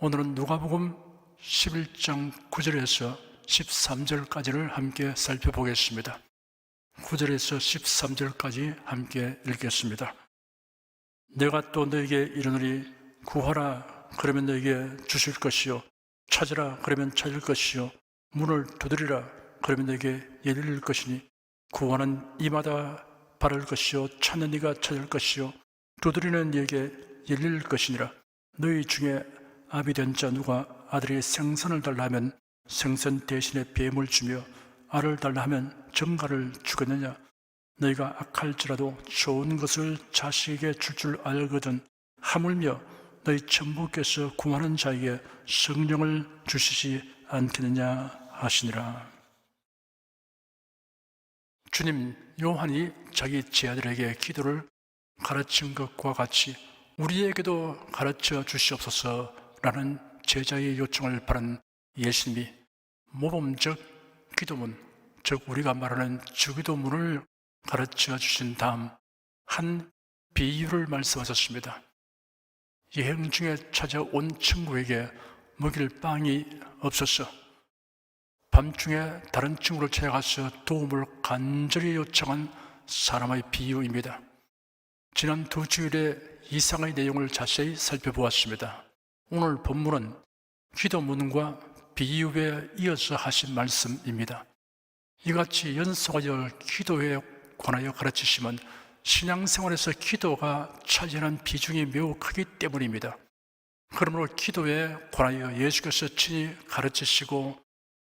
오늘은 누가복음 11장 9절에서 13절까지를 함께 살펴보겠습니다. 9절에서 13절까지 함께 읽겠습니다. 내가 또 너에게 이르노니 구하라 그러면 너에게 주실 것이요 찾으라 그러면 찾을 것이요 문을 두드리라 그러면 너에게 열릴 것이니 구하는 이마다 바랄 것이요 찾는 이가 찾을 것이요 두드리는 이에게 열릴 것이니라. 너희 중에 아비된 자 누가 아들이 생선을 달라 하면 생선 대신에 뱀을 주며 알을 달라 하면 정갈을 주겠느냐. 너희가 악할지라도 좋은 것을 자식에게 줄 알거든 하물며 너희 천부께서 구하는 자에게 성령을 주시지 않겠느냐 하시니라. 주님, 요한이 자기 제자들에게 기도를 가르친 것과 같이 우리에게도 가르쳐 주시옵소서라는 제자의 요청을 받은 예수님이 모범적 기도문, 즉 우리가 말하는 주기도문을 가르쳐 주신 다음 한 비유를 말씀하셨습니다. 여행 중에 찾아온 친구에게 먹일 빵이 없어서 밤중에 다른 친구를 찾아가서 도움을 간절히 요청한 사람의 비유입니다. 지난 2주일에 이상의 내용을 자세히 살펴보았습니다. 오늘 본문은 기도문과 비유에 이어서 하신 말씀입니다. 이같이 연속하여 기도에 관하여 가르치시면 신앙생활에서 기도가 차지하는 비중이 매우 크기 때문입니다. 그러므로 기도에 관하여 예수께서 친히 가르치시고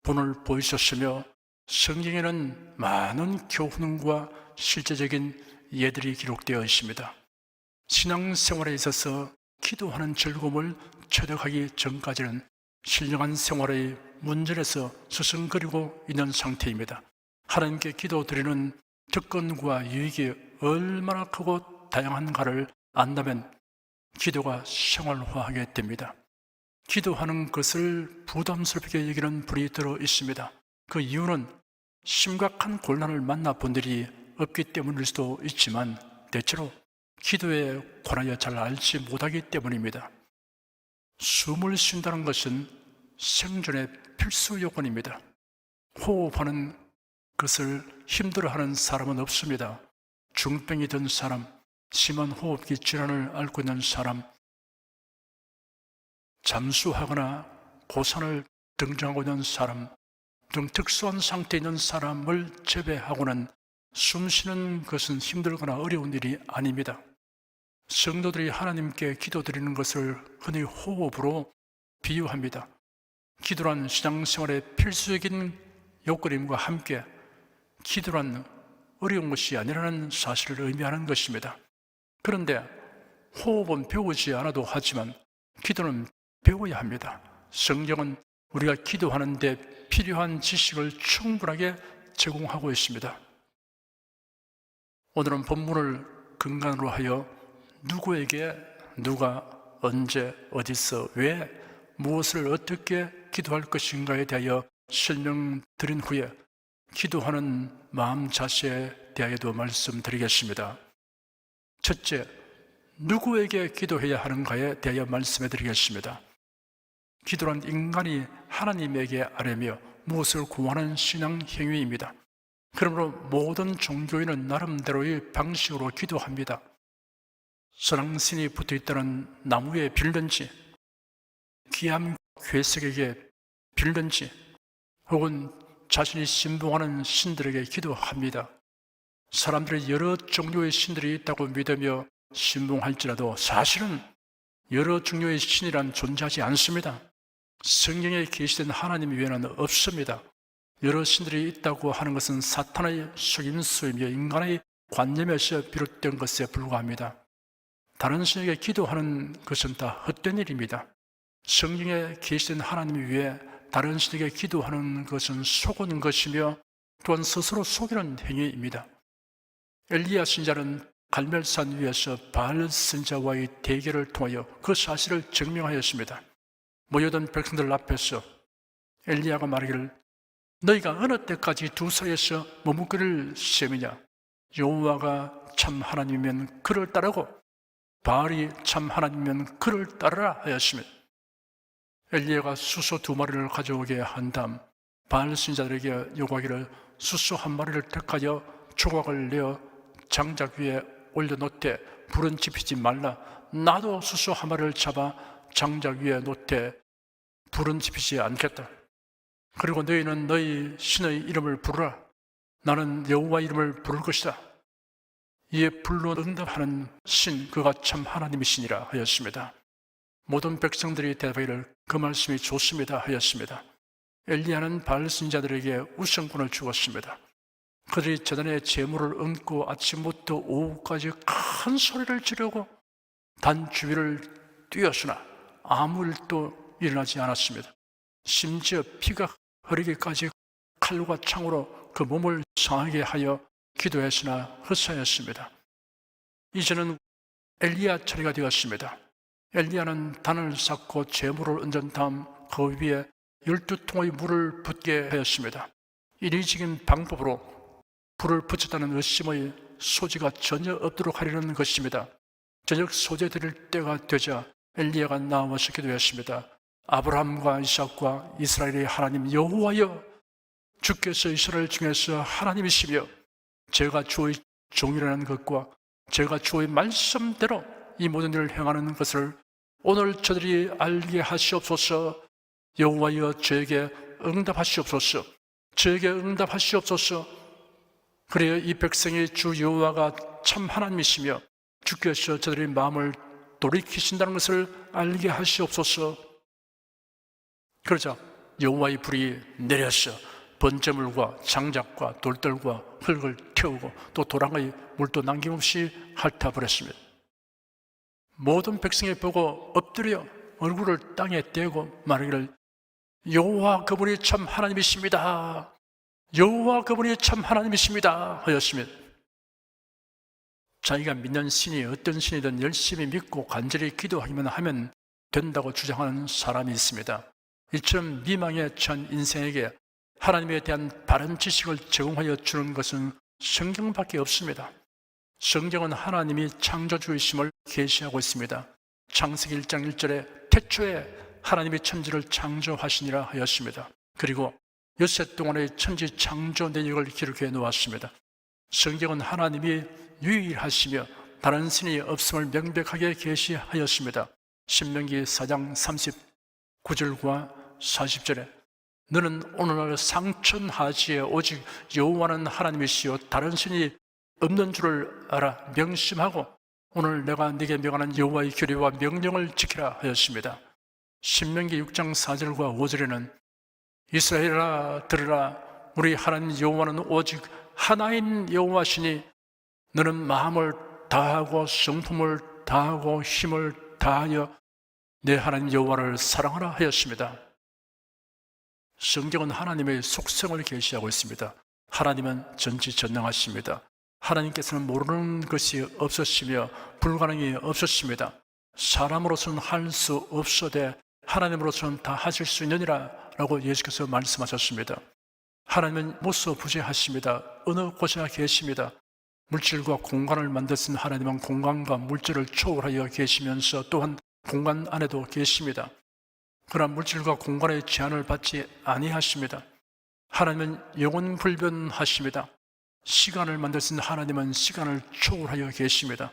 본을 보이셨으며 성경에는 많은 교훈과 실제적인 예들이 기록되어 있습니다. 신앙생활에 있어서 기도하는 즐거움을 체득하기 전까지는 신령한 생활의 문전에서 서성거리고 있는 상태입니다. 하나님께 기도드리는 특권과 유익이 얼마나 크고 다양한가를 안다면 기도가 생활화하게 됩니다. 기도하는 것을 부담스럽게 여기는 분이 들어 있습니다. 그 이유는 심각한 곤란을 만나본 일이 없기 때문일 수도 있지만 대체로 기도에 관하여 잘 알지 못하기 때문입니다. 숨을 쉰다는 것은 생존의 필수 요건입니다. 호흡하는 것을 힘들어하는 사람은 없습니다. 중병이 든 사람, 심한 호흡기 질환을 앓고 있는 사람, 잠수하거나 고산을 등정하고 있는 사람 등 특수한 상태에 있는 사람을 제외하고는 숨 쉬는 것은 힘들거나 어려운 일이 아닙니다. 성도들이 하나님께 기도드리는 것을 흔히 호흡으로 비유합니다. 기도란 신앙생활의 필수적인 요건임과 함께 기도란 어려운 것이 아니라는 사실을 의미하는 것입니다. 그런데 호흡은 배우지 않아도 하지만 기도는 배워야 합니다. 성경은 우리가 기도하는 데 필요한 지식을 충분하게 제공하고 있습니다. 오늘은 본문을 근간으로 하여 누구에게, 누가, 언제, 어디서, 왜, 무엇을 어떻게 기도할 것인가에 대하여 설명드린 후에 기도하는 마음 자세에 대하여도 말씀드리겠습니다. 첫째, 누구에게 기도해야 하는가에 대하여 말씀해 드리겠습니다. 기도란 인간이 하나님에게 아뢰며 무엇을 구하는 신앙 행위입니다. 그러므로 모든 종교인은 나름대로의 방식으로 기도합니다. 선왕신이 붙어있다는 나무에 빌든지, 귀한 괴석에게 빌든지, 혹은 자신이 신봉하는 신들에게 기도합니다. 사람들이 여러 종류의 신들이 있다고 믿으며 신봉할지라도 사실은 여러 종류의 신이란 존재하지 않습니다. 성경에 계시된 하나님 외에는 없습니다. 여러 신들이 있다고 하는 것은 사탄의 속임수이며 인간의 관념에서 비롯된 것에 불과합니다. 다른 신에게 기도하는 것은 다 헛된 일입니다. 성경에 계시된 하나님 외에 다른 신에게 기도하는 것은 속은 것이며 또한 스스로 속이는 행위입니다. 엘리야 신자는 갈멜산 위에서 바알 선지자와의 대결을 통하여 그 사실을 증명하였습니다. 모여든 백성들 앞에서 엘리야가 말하기를 너희가 어느 때까지 두 사이에서 머뭇거릴 셈이냐. 여호와가 참 하나님이면 그를 따르고 바알이 참 하나님이면 그를 따르라 하였습니다. 엘리야가 수소 2마리를 가져오게 한 다음 바알 선지자들에게 요구하기를 수소 1마리를 택하여 조각을 내어 장작 위에 올려놓되 불은 지피지 말라. 나도 수소 1마리를 잡아 장작 위에 놓되 불은 지피지 않겠다. 그리고 너희는 너희 신의 이름을 부르라. 나는 여호와 이름을 부를 것이다. 이에 불로 응답하는 신, 그가 참 하나님이시니라 하였습니다. 모든 백성들이 대답하기를 그 말씀이 좋습니다 하였습니다. 엘리야는 바알 선지자들에게 우선권을 주었습니다. 그들이 제단에 제물을 얹고 아침부터 오후까지 큰 소리를 지르고 단 주위를 뛰었으나 아무 일도 일어나지 않았습니다. 심지어 피가 흐르기까지 칼과 창으로 그 몸을 상하게 하여 기도했으나 헛사였습니다. 이제는 엘리야 차례가 되었습니다. 엘리야는 단을 쌓고 제물을 얹은 다음 그 위에 12통의 물을 붓게 하였습니다. 인위적인 방법으로 불을 붙였다는 의심의 소지가 전혀 없도록 하려는 것입니다. 저녁 소재 드릴 때가 되자 엘리야가 나와서 기도했습니다. 아브라함과 이삭과 이스라엘의 하나님 여호와여, 주께서 이스라엘 중에서 하나님이시며 제가 주의 종이라는 것과 제가 주의 말씀대로 이 모든 일을 행하는 것을 오늘 저들이 알게 하시옵소서. 여호와여, 저에게 응답하시옵소서. 저에게 응답하시옵소서. 그래야 이 백성의 주 여호와가 참 하나님이시며 주께서 저들의 마음을 돌이키신다는 것을 알게 하시옵소서. 그러자 여호와의 불이 내려서 번제물과 장작과 돌들과 흙을 태우고 또 도랑의 물도 남김없이 핥아버렸습니다. 모든 백성이 보고 엎드려 얼굴을 땅에 떼고 말하기를 여호와 그분이 참 하나님이십니다. 여호와 그분이 참 하나님이십니다 하였습니다. 자기가 믿는 신이 어떤 신이든 열심히 믿고 간절히 기도하기만 하면 된다고 주장하는 사람이 있습니다. 이처럼 미망에 처한 인생에게 하나님에 대한 바른 지식을 제공하여 주는 것은 성경밖에 없습니다. 성경은 하나님이 창조주이심을 계시하고 있습니다. 창세기 1장 1절에 태초에 하나님이 천지를 창조하시니라 하였습니다. 그리고 엿새 동안의 천지 창조 내역을 기록해 놓았습니다. 성경은 하나님이 유일하시며 다른 신이 없음을 명백하게 계시하였습니다. 신명기 4장 39절과 40절에 너는 오늘날 상천하지에 오직 여호와는 하나님이시요 다른 신이 없는 줄을 알아 명심하고 오늘 내가 네게 명하는 여호와의 규례와 명령을 지키라 하였습니다. 신명기 6장 4절과 5절에는 이스라엘아 들으라, 우리 하나님 여호와는 오직 하나인 여호와시니 너는 마음을 다하고 성품을 다하고 힘을 다하여 내 하나님 여호와를 사랑하라 하였습니다. 성경은 하나님의 속성을 계시하고 있습니다. 하나님은 전지전능하십니다. 하나님께서는 모르는 것이 없으시며 불가능이 없으십니다. 사람으로서는 할 수 없어되 하나님으로서는 다 하실 수 있느니라 라고 예수께서 말씀하셨습니다. 하나님은 무소부재하십니다. 어느 곳에나 계십니다. 물질과 공간을 만드신 하나님은 공간과 물질을 초월하여 계시면서 또한 공간 안에도 계십니다. 그러나 물질과 공간의 제한을 받지 아니하십니다. 하나님은 영원불변하십니다. 시간을 만드신 하나님은 시간을 초월하여 계십니다.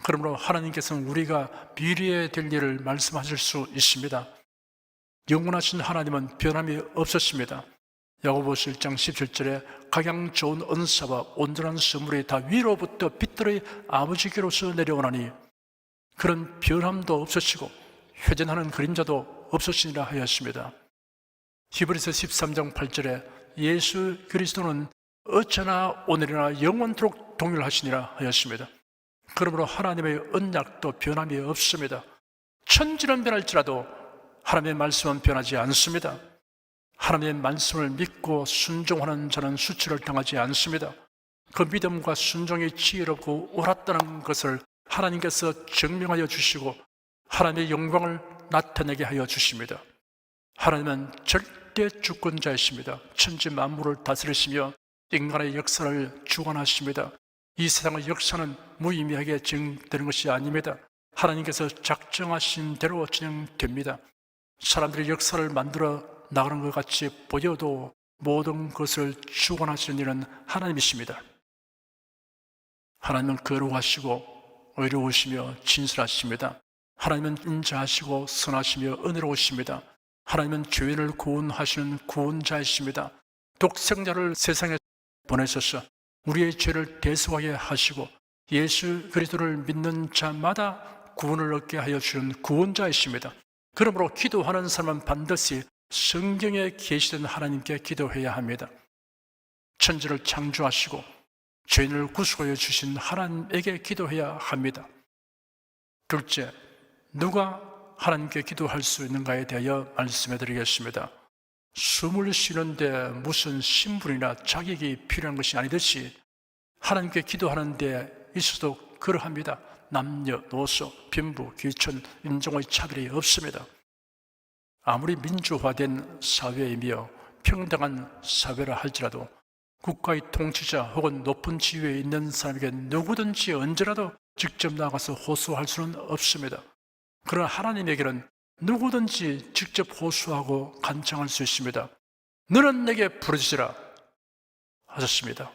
그러므로 하나님께서는 우리가 미래에 될 일을 말씀하실 수 있습니다. 영원하신 하나님은 변함이 없으십니다. 야고보서 1장 17절에 각양 좋은 은사와 온전한 선물이 다 위로부터 빛들의 아버지께로서 내려오나니 그런 변함도 없으시고 회전하는 그림자도 없으시니라 하였습니다. 히브리서 13장 8절에 예수 그리스도는 어쩌나 오늘이나 영원토록 동일하시니라 하였습니다. 그러므로 하나님의 언약도 변함이 없습니다. 천지는 변할지라도 하나님의 말씀은 변하지 않습니다. 하나님의 말씀을 믿고 순종하는 자는 수치를 당하지 않습니다. 그 믿음과 순종이 지혜롭고 옳았다는 것을 하나님께서 증명하여 주시고 하나님의 영광을 나타내게 하여 주십니다. 하나님은 절대 주권자이십니다. 천지 만물을 다스리시며 인간의 역사를 주관하십니다. 이 세상의 역사는 무의미하게 진행되는 것이 아닙니다. 하나님께서 작정하신 대로 진행됩니다. 사람들이 역사를 만들어 나가는 것 같이 보여도 모든 것을 주관하시는 일은 하나님이십니다. 하나님은 거룩하시고 의로우시며 진실하십니다. 하나님은 인자하시고 선하시며 은혜로우십니다. 하나님은 죄인을 구원하시는 구원자이십니다. 독생자를 세상에 보내셔서 우리의 죄를 대속하게 하시고 예수 그리스도를 믿는 자마다 구원을 얻게 하여 주는 구원자이십니다. 그러므로 기도하는 사람은 반드시 성경에 계시된 하나님께 기도해야 합니다. 천지를 창조하시고 죄인을 구속하여 주신 하나님에게 기도해야 합니다. 둘째, 누가 하나님께 기도할 수 있는가에 대하여 말씀해 드리겠습니다. 숨을 쉬는데 무슨 신분이나 자격이 필요한 것이 아니듯이 하나님께 기도하는 데 있어도 그러합니다. 남녀노소, 빈부, 귀천, 인종의 차별이 없습니다. 아무리 민주화된 사회이며 평등한 사회라 할지라도 국가의 통치자 혹은 높은 지위에 있는 사람에게 누구든지 언제라도 직접 나가서 호소할 수는 없습니다. 그러나 하나님에게는 누구든지 직접 호소하고 간청할 수 있습니다. 너는 내게 부르짖으라 하셨습니다.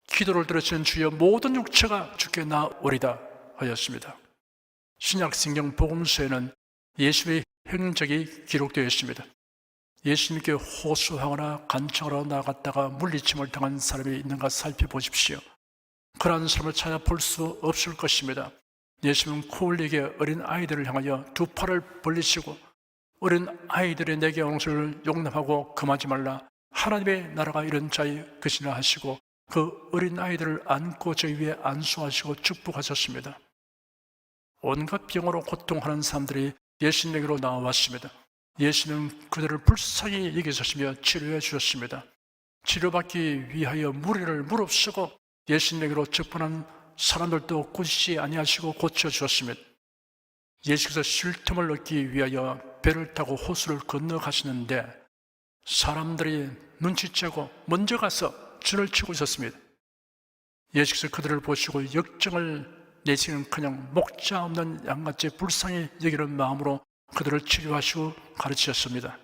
기도를 들으시는 주여 모든 육체가 주께 나오리다 하였습니다. 신약 성경 복음서에는 예수의 행적이 기록되어 있습니다. 예수님께 호소하거나 간청하러 나갔다가 물리침을 당한 사람이 있는가 살펴보십시오. 그러한 사람을 찾아볼 수 없을 것입니다. 예수님은 코흘리게 어린 아이들을 향하여 두 팔을 벌리시고 어린 아이들의 내게 오는 것을 용납하고 금하지 말라. 하나님의 나라가 이런 자의 것이라 하시고 그 어린 아이들을 안고 저희 위에 안수하시고 축복하셨습니다. 온갖 병으로 고통하는 사람들이 예수님에게로 나와왔습니다. 예수님은 그들을 불쌍히 여기셨으며 치료해 주셨습니다. 치료받기 위하여 무리를 무릅쓰고 예수님에게로 접근한 사람들도 꾸짖지 아니하시고 고쳐주셨습니다. 예수께서 쉴 틈을 얻기 위하여 배를 타고 호수를 건너가시는데 사람들이 눈치채고 먼저 가서 줄을 치고 있었습니다. 예수께서 그들을 보시고 역정을 내시는커녕 목자 없는 양같이 불쌍히 여기는 마음으로 그들을 치료하시고 가르치셨습니다.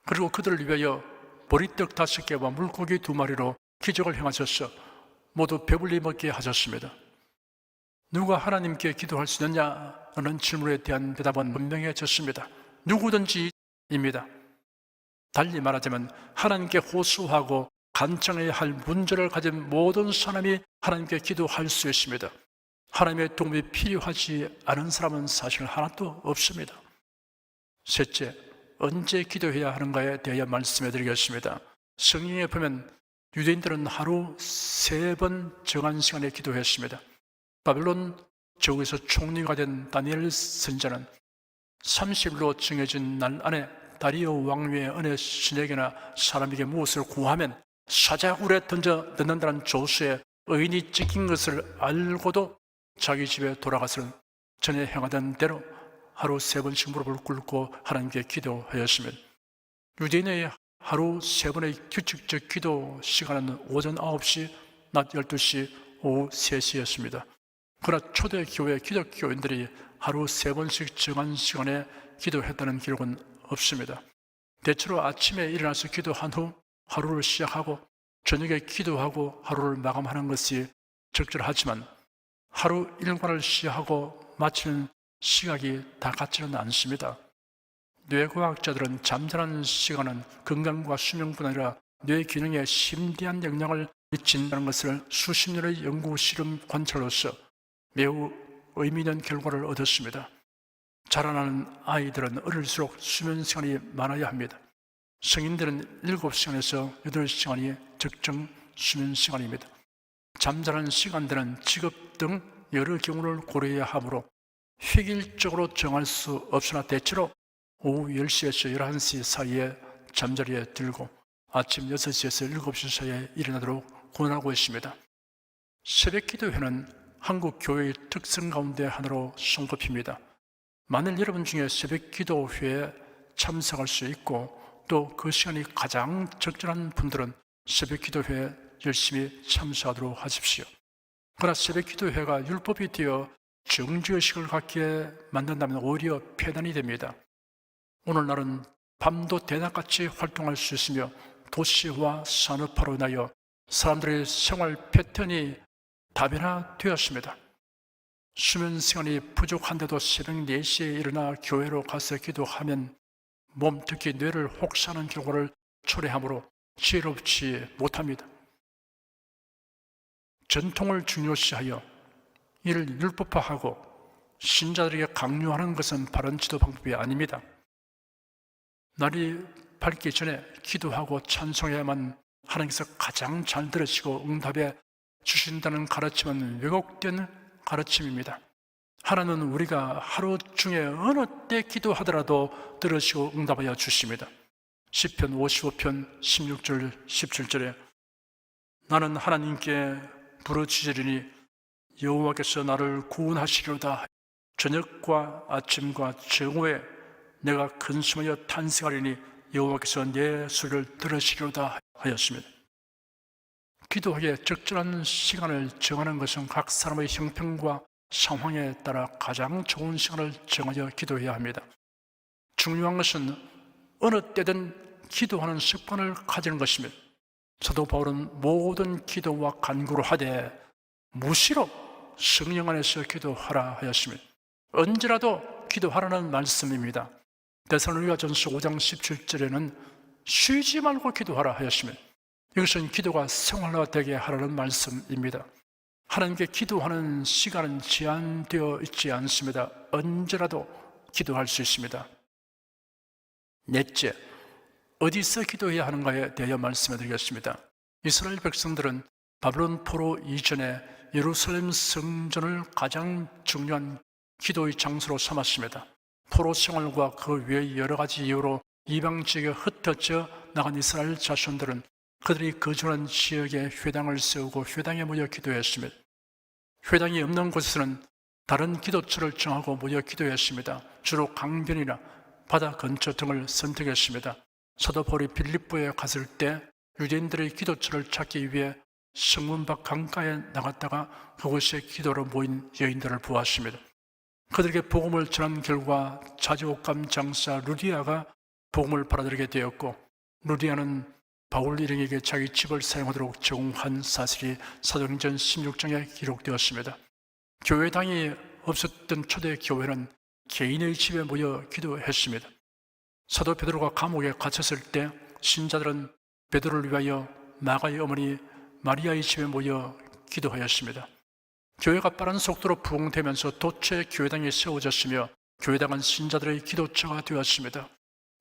그리고 그들을 위하여 보리떡 5개와 물고기 2마리로 기적을 행하셔서 모두 배불리 먹게 하셨습니다. 누가 하나님께 기도할 수 있느냐는 질문에 대한 대답은 분명해졌습니다. 누구든지입니다. 달리 말하자면 하나님께 호소하고 간청해야 할 문제를 가진 모든 사람이 하나님께 기도할 수 있습니다. 하나님의 도움이 필요하지 않은 사람은 사실 하나도 없습니다. 셋째, 언제 기도해야 하는가에 대하여 말씀해 드리겠습니다. 성경에 보면 유대인들은 하루 3번 정한 시간에 기도했습니다. 바벨론 저국에서 총리가 된 다니엘 선지자는 30일로 정해진 날 안에 다리오 왕위의 은혜 신에게나 사람에게 무엇을 구하면 사자굴에 던져 넣는다는 조수에 의인이 찍힌 것을 알고도 자기 집에 돌아가서는 전에 행하던 대로 하루 3번씩 무릎을 꿇고 하나님께 기도하였으면 유대인의 하루 3번의 규칙적 기도 시간은 오전 9시, 낮 12시, 오후 3시였습니다. 그러나 초대교회 기독교인들이 하루 3번씩 정한 시간에 기도했다는 기록은 없습니다. 대체로 아침에 일어나서 기도한 후 하루를 시작하고 저녁에 기도하고 하루를 마감하는 것이 적절하지만 하루 일과를 시작하고 마치는 시각이 다 같지는 않습니다. 뇌과학자들은 잠자는 시간은 건강과 수명뿐 아니라 뇌 기능에 심대한 영향을 미친다는 것을 수십 년의 연구 실험 관찰로서 매우 의미 있는 결과를 얻었습니다. 자라나는 아이들은 어릴수록 수면 시간이 많아야 합니다. 성인들은 7시간에서 8시간이 적정 수면 시간입니다. 잠자는 시간대는 직업 등 여러 경우를 고려해야 하므로 획일적으로 정할 수 없으나 대체로 오후 10시에서 11시 사이에 잠자리에 들고 아침 6시에서 7시 사이에 일어나도록 권하고 있습니다. 새벽 기도회는 한국 교회의 특성 가운데 하나로 손꼽힙니다. 만일 여러분 중에 새벽 기도회에 참석할 수 있고 또 그 시간이 가장 적절한 분들은 새벽 기도회에 열심히 참석하도록 하십시오. 그러나 새벽 기도회가 율법이 되어 정죄의식을 갖게 만든다면 오히려 폐단이 됩니다. 오늘날은 밤도 대낮같이 활동할 수 있으며 도시화 산업화로 인하여 사람들의 생활 패턴이 다변화되었습니다. 수면 시간이 부족한데도 새벽 4시에 일어나 교회로 가서 기도하면 몸, 특히 뇌를 혹사하는 결과를 초래하므로 지혜롭지 못합니다. 전통을 중요시하여 이를 율법화하고 신자들에게 강요하는 것은 바른 지도 방법이 아닙니다. 날이 밝기 전에 기도하고 찬송해야만 하나님께서 가장 잘 들으시고 응답해 주신다는 가르침은 왜곡된 가르침입니다. 하나님은 우리가 하루 중에 어느 때 기도하더라도 들으시고 응답하여 주십니다. 시편 55편 16절 17절에 나는 하나님께 부르짖으리니 여호와께서 나를 구원하시리로다. 저녁과 아침과 정오에 내가 근심하여 탄식하리니 여호와께서 내 소리를 들으시리로다 하였습니다. 기도하기에 적절한 시간을 정하는 것은 각 사람의 형편과 상황에 따라 가장 좋은 시간을 정하여 기도해야 합니다. 중요한 것은 어느 때든 기도하는 습관을 가지는 것입니다. 사도 바울은 모든 기도와 간구를 하되 무시로 성령 안에서 기도하라 하였습니다. 언제라도 기도하라는 말씀입니다. 데살로니가전서 5장 17절에는 쉬지 말고 기도하라 하였습니다. 이것은 기도가 생활화되게 하라는 말씀입니다. 하나님께 기도하는 시간은 제한되어 있지 않습니다. 언제라도 기도할 수 있습니다. 넷째, 어디서 기도해야 하는가에 대하여 말씀해 드리겠습니다. 이스라엘 백성들은 바벨론 포로 이전에 예루살렘 성전을 가장 중요한 기도의 장소로 삼았습니다. 포로 생활과 그 외의 여러 가지 이유로 이방 지역에 흩어져 나간 이스라엘 자손들은 그들이 거주하는 지역에 회당을 세우고 회당에 모여 기도했습니다. 회당이 없는 곳에서는 다른 기도처를 정하고 모여 기도했습니다. 주로 강변이나 바다 근처 등을 선택했습니다. 사도 바울이 빌립보에 갔을 때 유대인들의 기도처를 찾기 위해 성문 밖 강가에 나갔다가 그곳에 기도로 모인 여인들을 보았습니다. 그들에게 복음을 전한 결과 자주옥감 장사 루디아가 복음을 받아들이게 되었고, 루디아는 바울 일행에게 자기 집을 사용하도록 제공한 사실이 사도행전 16장에 기록되었습니다. 교회당이 없었던 초대 교회는 개인의 집에 모여 기도했습니다. 사도 베드로가 감옥에 갇혔을 때 신자들은 베드로를 위하여 마가의 어머니 마리아의 집에 모여 기도하였습니다. 교회가 빠른 속도로 부흥되면서 도처에 교회당이 세워졌으며 교회당은 신자들의 기도처가 되었습니다.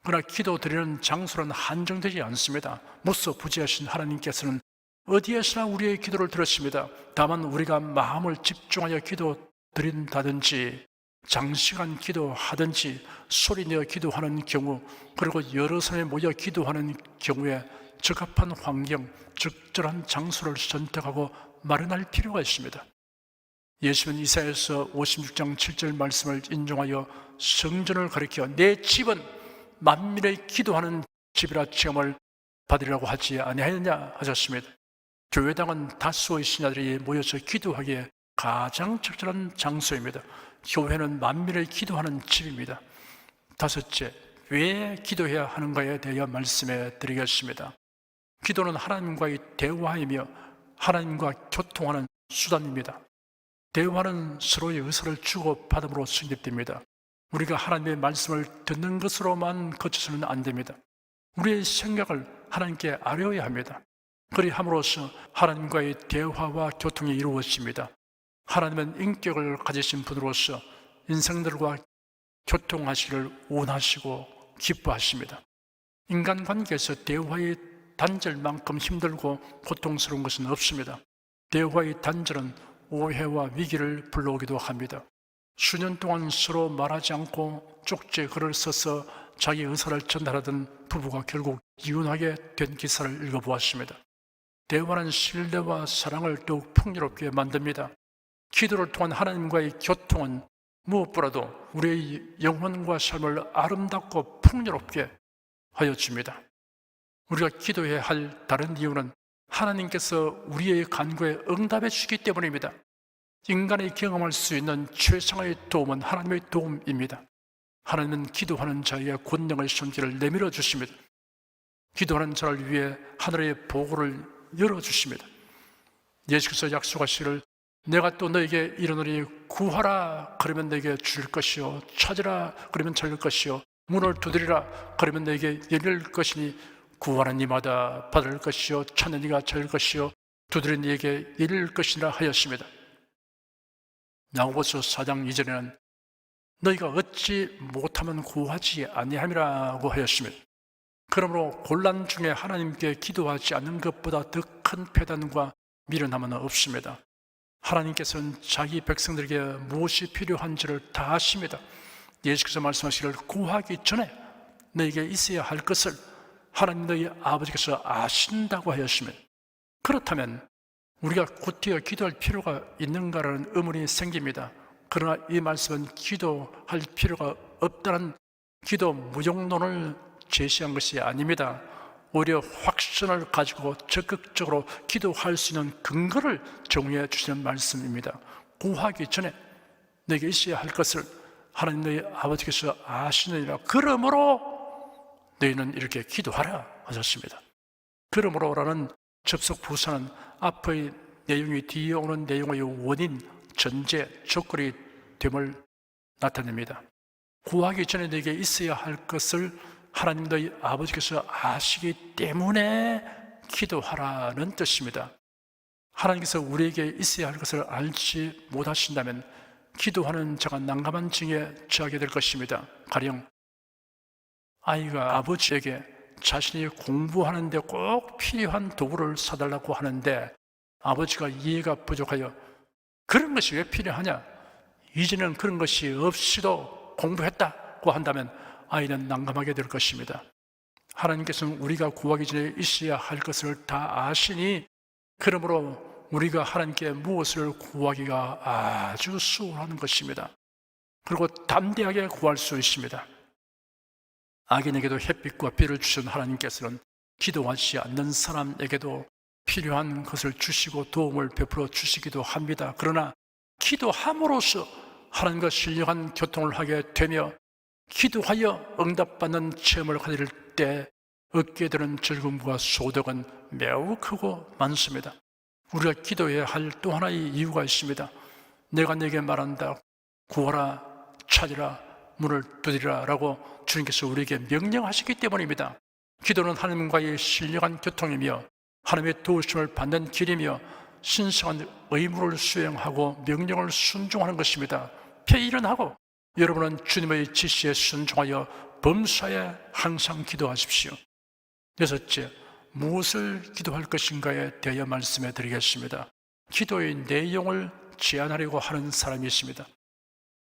그러나 기도 드리는 장소는 한정되지 않습니다. 무소부지하신 하나님께서는 어디에서나 우리의 기도를 들으십니다. 다만 우리가 마음을 집중하여 기도 드린다든지 장시간 기도하든지 소리내어 기도하는 경우, 그리고 여러 사람이 모여 기도하는 경우에 적합한 환경, 적절한 장소를 선택하고 마련할 필요가 있습니다. 예수는 이사야서 56장 7절 말씀을 인용하여 성전을 가리켜 내 집은 만민의 기도하는 집이라 칭함을 받으리라고 하지 아니하였냐 하셨습니다. 교회당은 다수의 신자들이 모여서 기도하기에 가장 적절한 장소입니다. 교회는 만민의 기도하는 집입니다. 다섯째, 왜 기도해야 하는가에 대하여 말씀해 드리겠습니다. 기도는 하나님과의 대화이며 하나님과 교통하는 수단입니다. 대화는 서로의 의사를 주고받음으로 성립됩니다. 우리가 하나님의 말씀을 듣는 것으로만 그쳐서는 안 됩니다. 우리의 생각을 하나님께 아뢰어야 합니다. 그리함으로써 하나님과의 대화와 교통이 이루어집니다. 하나님은 인격을 가지신 분으로서 인생들과 교통하시기를 원하시고 기뻐하십니다. 인간관계에서 대화의 단절만큼 힘들고 고통스러운 것은 없습니다. 대화의 단절은 오해와 위기를 불러오기도 합니다. 수년 동안 서로 말하지 않고 쪽지에 글을 써서 자기 의사를 전달하던 부부가 결국 이혼하게 된 기사를 읽어보았습니다. 대화는 신뢰와 사랑을 더욱 풍요롭게 만듭니다. 기도를 통한 하나님과의 교통은 무엇보다도 우리의 영혼과 삶을 아름답고 풍요롭게 하여 줍니다. 우리가 기도해야 할 다른 이유는 하나님께서 우리의 간구에 응답해 주시기 때문입니다. 인간이 경험할 수 있는 최상의 도움은 하나님의 도움입니다. 하나님은 기도하는 자의 권능의 손길을 내밀어 주십니다. 기도하는 자를 위해 하늘의 보고를 열어주십니다. 예수께서 약속하시기를 내가 또 너에게 이르노니 구하라 그러면 너에게 줄 것이요 찾으라 그러면 찾을 것이요 문을 두드리라 그러면 너에게 열릴 것이니 구하는 이마다 받을 것이요 찾는 이가 찾을 것이요 두드리는 이에게 열릴 것이라 하였습니다. 야고보서 4장 2절에는 너희가 얻지 못하면 구하지 아니함이라고 하였습니다. 그러므로 곤란 중에 하나님께 기도하지 않는 것보다 더 큰 패단과 미련함은 없습니다. 하나님께서는 자기 백성들에게 무엇이 필요한지를 다 아십니다. 예수께서 말씀하시기를 구하기 전에 너에게 있어야 할 것을 하나님 너희 아버지께서 아신다고 하였습니다. 그렇다면 우리가 곧이어 기도할 필요가 있는가라는 의문이 생깁니다. 그러나 이 말씀은 기도할 필요가 없다는 기도 무용론을 제시한 것이 아닙니다. 오히려 확신을 가지고 적극적으로 기도할 수 있는 근거를 정리해 주시는 말씀입니다. 구하기 전에 내게 있어야 할 것을 하나님 너희 아버지께서 아시느니라. 그러므로 너희는 이렇게 기도하라 하셨습니다. 그러므로라는 접속 부사는 앞의 내용이 뒤에 오는 내용의 원인, 전제, 조건이 됨을 나타냅니다. 구하기 전에 내게 있어야 할 것을 하나님 너희 아버지께서 아시기 때문에 기도하라는 뜻입니다. 하나님께서 우리에게 있어야 할 것을 알지 못하신다면 기도하는 자가 난감한 징에 처하게 될 것입니다. 가령 아이가 아버지에게 자신이 공부하는데 꼭 필요한 도구를 사달라고 하는데 아버지가 이해가 부족하여 그런 것이 왜 필요하냐? 이제는 그런 것이 없이도 공부했다고 한다면 아이는 난감하게 될 것입니다. 하나님께서는 우리가 구하기 전에 있어야 할 것을 다 아시니 그러므로 우리가 하나님께 무엇을 구하기가 아주 수월한 것입니다. 그리고 담대하게 구할 수 있습니다. 악인에게도 햇빛과 비를 주신 하나님께서는 기도하지 않는 사람에게도 필요한 것을 주시고 도움을 베풀어 주시기도 합니다. 그러나 기도함으로써 하나님과 신령한 교통을 하게 되며 기도하여 응답받는 체험을 가질 때 얻게 되는 즐거움과 소득은 매우 크고 많습니다. 우리가 기도해야 할 또 하나의 이유가 있습니다. 내가 네게 말한다. 구하라, 찾으라, 문을 두드리라 라고 주님께서 우리에게 명령하시기 때문입니다. 기도는 하나님과의 신령한 교통이며 하나님의 도우심을 받는 길이며 신성한 의무를 수행하고 명령을 순종하는 것입니다. 일어나고 여러분은 주님의 지시에 순종하여 범사에 항상 기도하십시오. 여섯째, 무엇을 기도할 것인가에 대하여 말씀해 드리겠습니다. 기도의 내용을 제안하려고 하는 사람이 있습니다.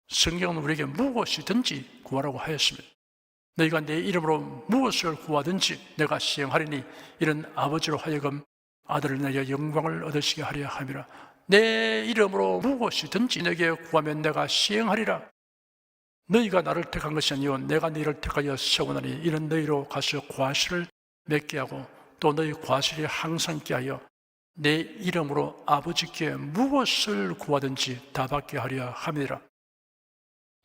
성경은 우리에게 무엇이든지 구하라고 하였습니다. 너희가 내 이름으로 무엇을 구하든지 내가 시행하리니 이런 아버지로 하여금 아들을 내게 영광을 얻으시게 하려 함이라. 내 이름으로 무엇이든지 내게 구하면 내가 시행하리라. 너희가 나를 택한 것이 아니요 내가 너희를 택하여 세우나니 이런 너희로 가서 과실을 맺게 하고 또 너희 과실이 항상 있게 하여 내 이름으로 아버지께 무엇을 구하든지 다 받게 하려 함이라.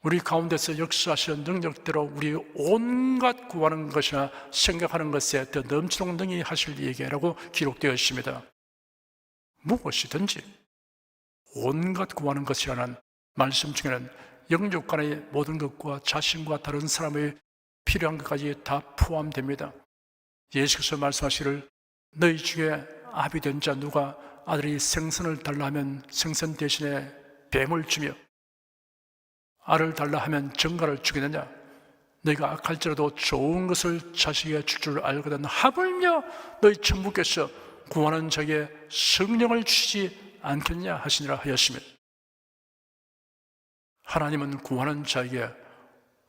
우리 가운데서 역사하시는 능력대로 우리 온갖 구하는 것이나 생각하는 것에 더 넘치도록 능히 하실 얘기라고 기록되어 있습니다. 무엇이든지 온갖 구하는 것이라는 말씀 중에는 영적 간의 모든 것과 자신과 다른 사람의 필요한 것까지 다 포함됩니다. 예수께서 말씀하시기를 너희 중에 아비된 자 누가 아들이 생선을 달라 하면 생선 대신에 뱀을 주며 알을 달라 하면 정갈을 주겠느냐? 너희가 악할지라도 좋은 것을 자식에게 줄 줄 알거든 하물며 너희 천부께서 구하는 자에게 성령을 주시지 않겠냐 하시니라 하였습니다. 하나님은 구하는 자에게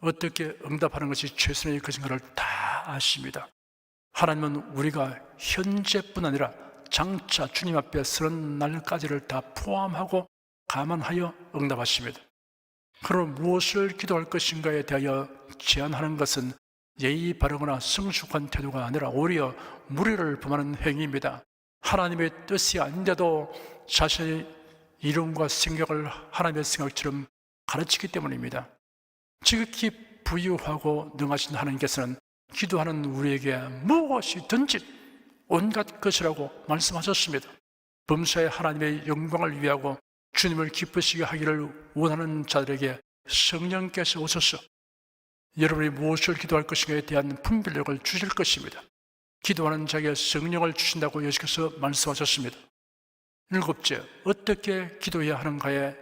어떻게 응답하는 것이 최선의 것인가를 다 아십니다. 하나님은 우리가 현재뿐 아니라 장차 주님 앞에 서는 날까지를 다 포함하고 감안하여 응답하십니다. 그럼 무엇을 기도할 것인가에 대하여 제안하는 것은 예의 바르거나 성숙한 태도가 아니라 오히려 무리를 범하는 행위입니다. 하나님의 뜻이 아닌데도 자신이 이론과 생각을 하나님의 생각처럼 가르치기 때문입니다. 지극히 부유하고 능하신 하나님께서는 기도하는 우리에게 무엇이든지 온갖 것이라고 말씀하셨습니다. 범사에 하나님의 영광을 위하고 주님을 기쁘시게 하기를 원하는 자들에게 성령께서 오셔서 여러분이 무엇을 기도할 것인가에 대한 분별력을 주실 것입니다. 기도하는 자에게 성령을 주신다고 예수께서 말씀하셨습니다. 일곱째, 어떻게 기도해야 하는가에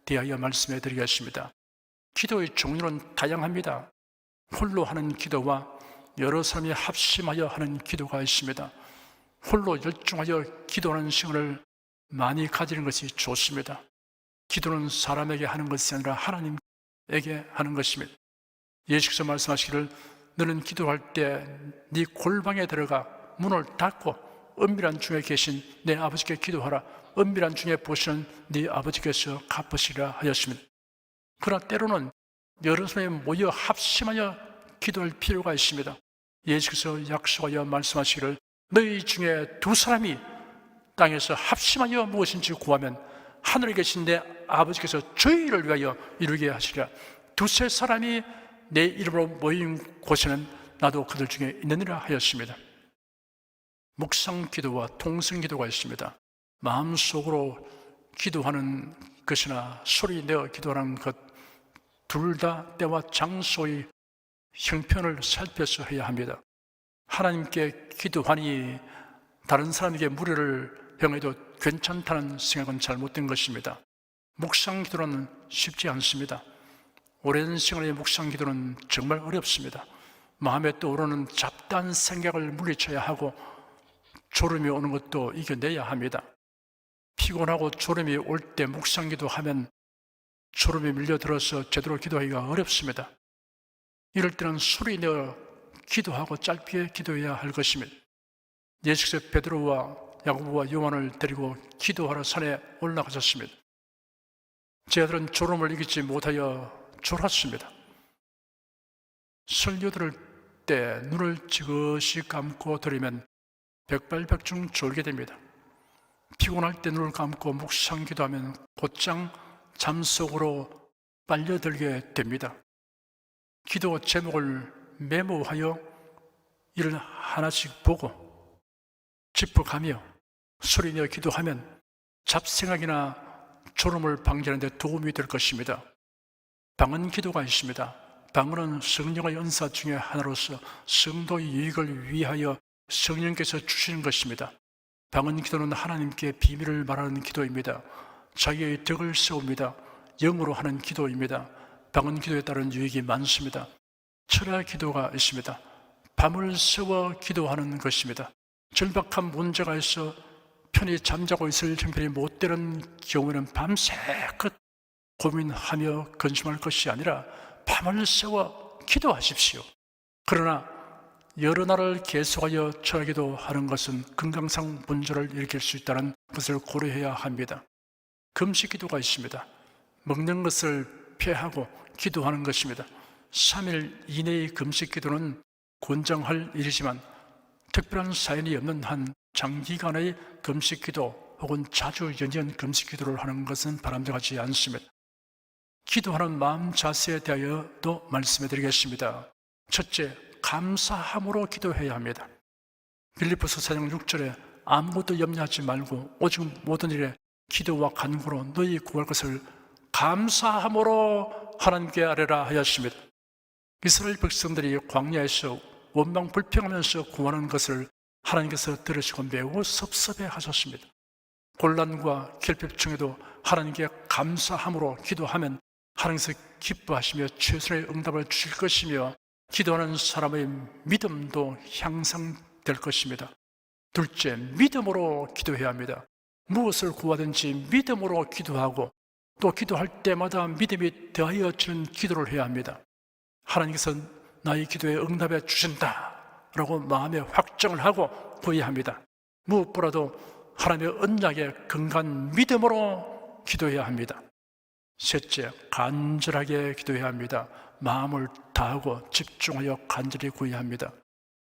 대하여 말씀해 드리겠습니다. 기도의 종류는 다양합니다. 홀로 하는 기도와 여러 사람이 합심하여 하는 기도가 있습니다. 홀로 열중하여 기도하는 시간을 많이 가지는 것이 좋습니다. 기도는 사람에게 하는 것이 아니라 하나님에게 하는 것입니다. 예수께서 말씀하시기를 너는 기도할 때 네 골방에 들어가 문을 닫고 은밀한 중에 계신 내 아버지께 기도하라. 은밀한 중에 보시는 네 아버지께서 갚으시리라 하였습니다. 그러나 때로는 여러 사람이 모여 합심하여 기도할 필요가 있습니다. 예수께서 약속하여 말씀하시기를 너희 중에 두 사람이 땅에서 합심하여 무엇인지 구하면 하늘에 계신 내 아버지께서 저희를 위하여 이루게 하시리라. 두세 사람이 내 이름으로 모인 곳에는 나도 그들 중에 있느니라 하였습니다. 묵상 기도와 통성 기도가 있습니다. 마음속으로 기도하는 것이나 소리 내어 기도하는 것 둘 다 때와 장소의 형편을 살펴서 해야 합니다. 하나님께 기도하니 다른 사람에게 무례를 행해도 괜찮다는 생각은 잘못된 것입니다. 묵상 기도는 쉽지 않습니다. 오랜 시간의 묵상 기도는 정말 어렵습니다. 마음에 떠오르는 잡다한 생각을 물리쳐야 하고 졸음이 오는 것도 이겨내야 합니다. 피곤하고 졸음이 올 때 묵상 기도하면 졸음이 밀려들어서 제대로 기도하기가 어렵습니다. 이럴 때는 소리 내어 기도하고 짧게 기도해야 할 것입니다. 예수께서 베드로와 야고보와 요한을 데리고 기도하러 산에 올라가셨습니다. 제 아들은 졸음을 이기지 못하여 졸았습니다. 설교 들을 때 눈을 지그시 감고 들으면 백발백중 졸게 됩니다. 피곤할 때 눈을 감고 묵상 기도하면 곧장 잠속으로 빨려들게 됩니다. 기도 제목을 메모하여 이를 하나씩 보고 짚어가며 소리내어 기도하면 잡생각이나 졸음을 방지하는 데 도움이 될 것입니다. 방언 기도가 있습니다. 방언은 성령의 은사 중에 하나로서 성도의 유익을 위하여 성령께서 주시는 것입니다. 방언 기도는 하나님께 비밀을 말하는 기도입니다. 자기의 덕을 세웁니다. 영으로 하는 기도입니다. 방언 기도에 따른 유익이 많습니다. 철야 기도가 있습니다. 밤을 새워 기도하는 것입니다. 절박한 문제가 있어 편히 잠자고 있을 형편이 못 되는 경우에는 밤새껏 고민하며 근심할 것이 아니라 밤을 새워 기도하십시오. 그러나 여러 날을 계속하여 철야 기도하는 것은 건강상 문제를 일으킬 수 있다는 것을 고려해야 합니다. 금식 기도가 있습니다. 먹는 것을 피하고 기도하는 것입니다. 3일 이내의 금식 기도는 권장할 일이지만 특별한 사연이 없는 한 장기간의 금식 기도 혹은 자주 연이은 금식 기도를 하는 것은 바람직하지 않습니다. 기도하는 마음 자세에 대하여도 말씀해 드리겠습니다. 첫째, 감사함으로 기도해야 합니다. 빌립보서 4장 6절에 아무것도 염려하지 말고 오직 모든 일에 기도와 간구로 너희 구할 것을 감사함으로 하나님께 아뢰라 하였습니다. 이스라엘 백성들이 광야에서 원망 불평하면서 구하는 것을 하나님께서 들으시고 매우 섭섭해 하셨습니다. 곤란과 결핍 중에도 하나님께 감사함으로 기도하면 하나님께서 기뻐하시며 최선의 응답을 주실 것이며 기도하는 사람의 믿음도 향상될 것입니다. 둘째, 믿음으로 기도해야 합니다. 무엇을 구하든지 믿음으로 기도하고 또 기도할 때마다 믿음이 더하여지는 기도를 해야 합니다. 하나님께서 나의 기도에 응답해 주신다 라고 마음에 확정을 하고 구해야 합니다. 무엇보다도 하나님의 언약에 근간 믿음으로 기도해야 합니다. 셋째, 간절하게 기도해야 합니다. 마음을 다하고 집중하여 간절히 구해야 합니다.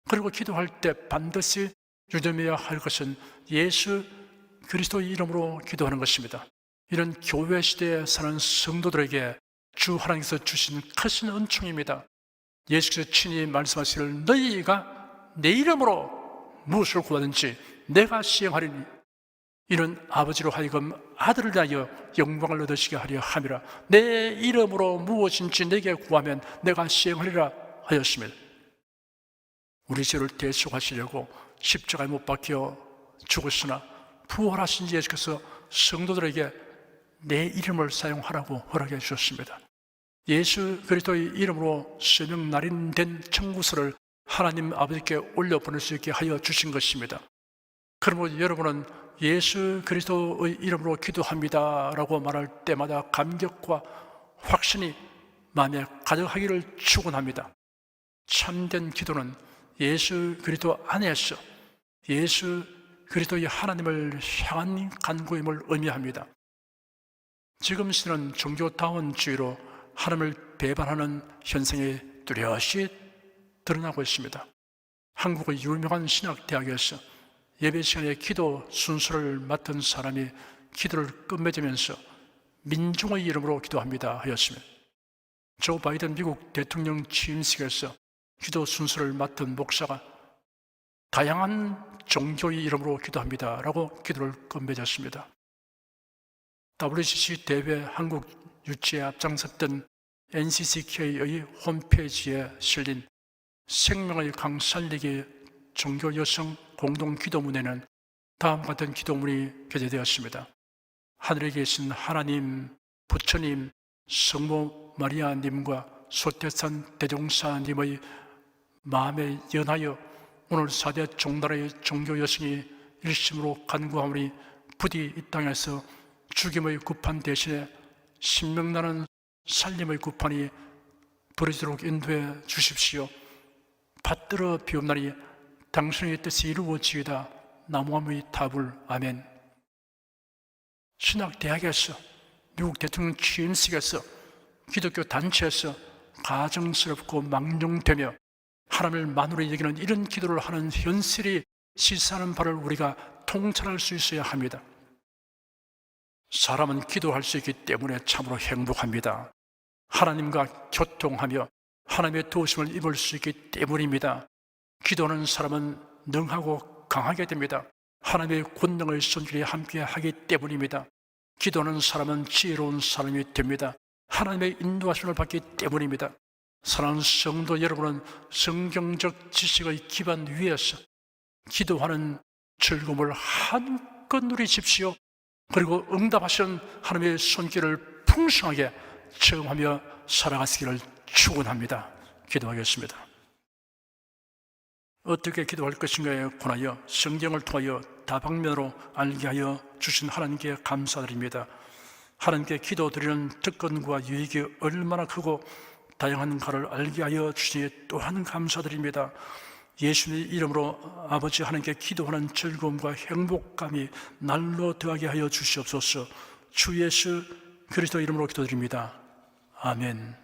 그리고 기도할 때 반드시 유념해야 할 것은 예수 그리스도의 이름으로 기도하는 것입니다. 이런 교회 시대에 사는 성도들에게 주 하나님께서 주신 크신 은총입니다. 예수께서 친히 말씀하시기를 너희가 내 이름으로 무엇을 구하든지 내가 시행하리니 이는 아버지로 하여금 아들을 대하여 영광을 얻으시게 하려 함이라. 내 이름으로 무엇인지 내게 구하면 내가 시행하리라 하였습니다. 우리 죄를 대속하시려고 십자가에 못 박혀 죽으시나 부활하신 예수께서 성도들에게 내 이름을 사용하라고 허락해 주셨습니다. 예수 그리스도의 이름으로 세명 날인된 청구서를 하나님 아버지께 올려보낼 수 있게 하여 주신 것입니다. 그러므로 여러분은 예수 그리스도의 이름으로 기도합니다 라고 말할 때마다 감격과 확신이 마음에 가득하기를 축원합니다. 참된 기도는 예수 그리스도 안에서 예수 그리스도의 하나님을 향한 간구임을 의미합니다. 지금 시대는 종교다원주의로 하나님을 배반하는 현상이 뚜렷이 드러나고 있습니다. 한국의 유명한 신학대학에서 예배 시간에 기도 순서를 맡은 사람이 기도를 끝맺으면서 민중의 이름으로 기도합니다 하였습니다. 조 바이든 미국 대통령 취임식에서 기도 순서를 맡은 목사가 다양한 종교의 이름으로 기도합니다 라고 기도를 끝맺었습니다. WCC 대회 한국 유치에 앞장섰던 NCCK의 홈페이지에 실린 생명의 강 살리기 종교 여성 공동 기도문에는 다음과 같은 기도문이 게재되었습니다. 하늘에 계신 하나님, 부처님, 성모 마리아님과 소태산 대종사님의 마음에 연하여 오늘 4대 종단의 종교 여성이 일심으로 간구하오니 부디 이 땅에서 죽임의 구판 대신에 신명나는 살림의 구판이 벌어지도록 인도해 주십시오. 받들어 비옵나니 당신의 뜻이 이루어지이다. 나무함의 답을 아멘. 신학대학에서 미국 대통령 취임식에서 기독교 단체에서 가정스럽고 망령되며 하나님을 만으로 여기는 이런 기도를 하는 현실이 시사하는 바를 우리가 통찰할 수 있어야 합니다. 사람은 기도할 수 있기 때문에 참으로 행복합니다. 하나님과 교통하며 하나님의 도우심을 입을 수 있기 때문입니다. 기도하는 사람은 능하고 강하게 됩니다. 하나님의 권능의 손길이 함께 하기 때문입니다. 기도하는 사람은 지혜로운 사람이 됩니다. 하나님의 인도하심을 받기 때문입니다. 사랑하는 성도 여러분은 성경적 지식의 기반 위에서 기도하는 즐거움을 한껏 누리십시오. 그리고 응답하신 하나님의 손길을 풍성하게 체험하며 살아가시기를 축원합니다. 기도하겠습니다. 어떻게 기도할 것인가에 관하여 성경을 통하여 다방면으로 알게 하여 주신 하나님께 감사드립니다. 하나님께 기도드리는 특권과 유익이 얼마나 크고 다양한가를 알게 하여 주시니 또한 감사드립니다. 예수님의 이름으로 아버지 하나님께 기도하는 즐거움과 행복감이 날로 더하게 하여 주시옵소서. 주 예수 그리스도 이름으로 기도드립니다. 아멘.